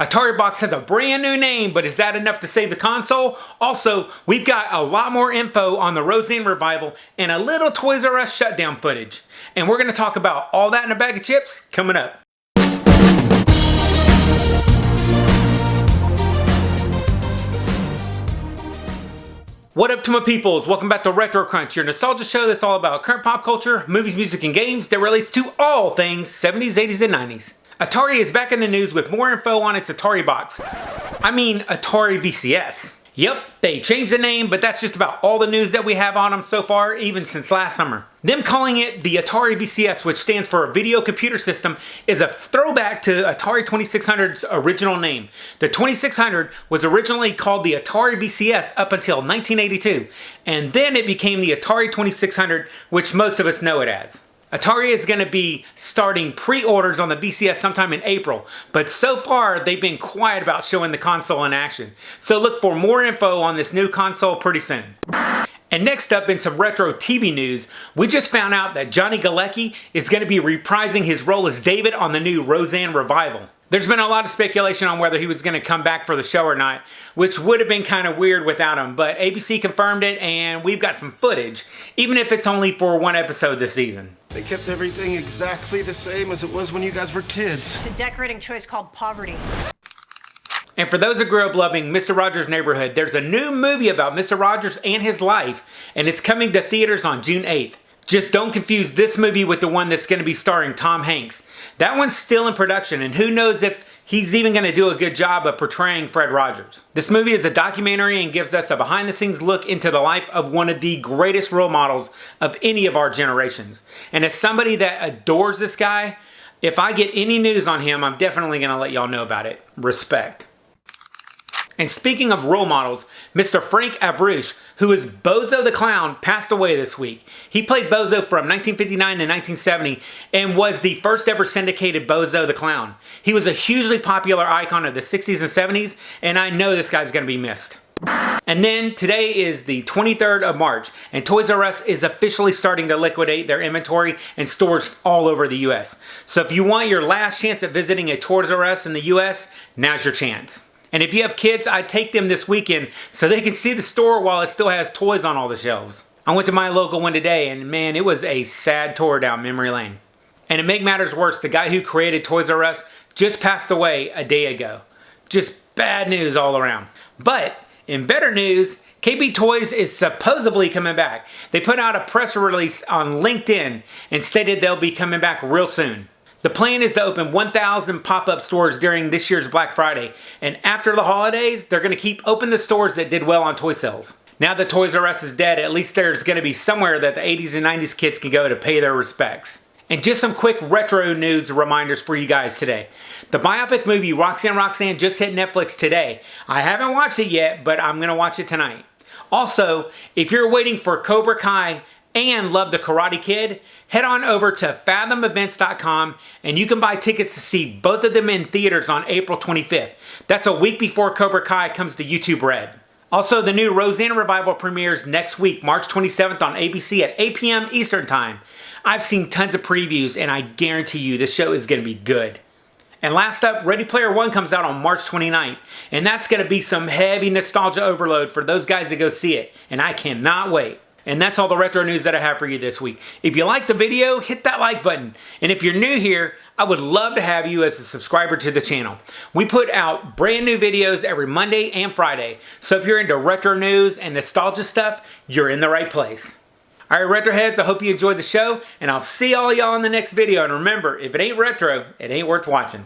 AtariBox has a brand new name, but is that enough to save the console? Also, we've got a lot more info on the Roseanne Revival and a little Toys R Us shutdown footage. And we're going to talk about all that in a bag of chips coming up. What up to my peoples? Welcome back to Retro Crunch, your nostalgia show that's all about current pop culture, movies, music, and games that relates to all things 70s, 80s, and 90s. Atari is back in the news with more info on its AtariBox. I mean ATARI VCS. Yep, they changed the name, but that's just about all the news that we have on them so far, even since last summer. Them calling it the ATARI VCS, which stands for a Video Computer System, is a throwback to Atari 2600's original name. The 2600 was originally called the ATARI VCS up until 1982, and then it became the Atari 2600, which most of us know it as. Atari is going to be starting pre-orders on the VCS sometime in April, but so far they've been quiet about showing the console in action. So look for more info on this new console pretty soon. And next up in some retro TV news, we just found out that Johnny Galecki is going to be reprising his role as David on the new Roseanne Revival. There's been a lot of speculation on whether he was going to come back for the show or not, which would have been kind of weird without him, but ABC confirmed it and we've got some footage, even if it's only for one episode this season. They kept everything exactly the same as it was when you guys were kids. It's a decorating choice called poverty. And for those who grew up loving Mr. Rogers' Neighborhood, there's a new movie about Mr. Rogers and his life, and it's coming to theaters on June 8th. Just don't confuse this movie with the one that's going to be starring Tom Hanks. That one's still in production, and who knows if he's even going to do a good job of portraying Fred Rogers. This movie is a documentary and gives us a behind-the-scenes look into the life of one of the greatest role models of any of our generations. And as somebody that adores this guy, if I get any news on him, I'm definitely going to let y'all know about it. Respect. And speaking of role models, Mr. Frank Avrush, who is Bozo the Clown, passed away this week. He played Bozo from 1959 to 1970 and was the first ever syndicated Bozo the Clown. He was a hugely popular icon of the 60s and 70s, and I know this guy's going to be missed. And then today is the 23rd of March, and Toys R Us is officially starting to liquidate their inventory and stores all over the US. So if you want your last chance at visiting a Toys R Us in the US, now's your chance. And if you have kids, I'd take them this weekend so they can see the store while it still has toys on all the shelves. I went to my local one today and man, it was a sad tour down memory lane. And to make matters worse, the guy who created Toys R Us just passed away a day ago. Just bad news all around. But in better news, KB Toys is supposedly coming back. They put out a press release on LinkedIn and stated they'll be coming back real soon. The plan is to open 1,000 pop-up stores during this year's Black Friday, and after the holidays, they're going to keep open the stores that did well on toy sales. Now that Toys R Us is dead, at least there's going to be somewhere that the 80s and 90s kids can go to pay their respects. And just some quick retro news reminders for you guys today. The biopic movie Roxanne just hit Netflix today. I haven't watched it yet, but I'm going to watch it tonight. Also, if you're waiting for Cobra Kai and love the Karate Kid, head on over to fathomevents.com and you can buy tickets to see both of them in theaters on April 25th. That's a week before Cobra Kai comes to YouTube Red. Also, the new Roseanne Revival premieres next week, March 27th on ABC at 8 p.m. Eastern Time. I've seen tons of previews and I guarantee you this show is going to be good. And last up, Ready Player One comes out on March 29th, and that's going to be some heavy nostalgia overload for those guys that go see it, and I cannot wait. And that's all the retro news that I have for you this week. If you liked the video, hit that like button. And if you're new here, I would love to have you as a subscriber to the channel. We put out brand new videos every Monday and Friday. So if you're into retro news and nostalgia stuff, you're in the right place. All right, Retroheads, I hope you enjoyed the show, and I'll see all y'all in the next video. And remember, if it ain't retro, it ain't worth watching.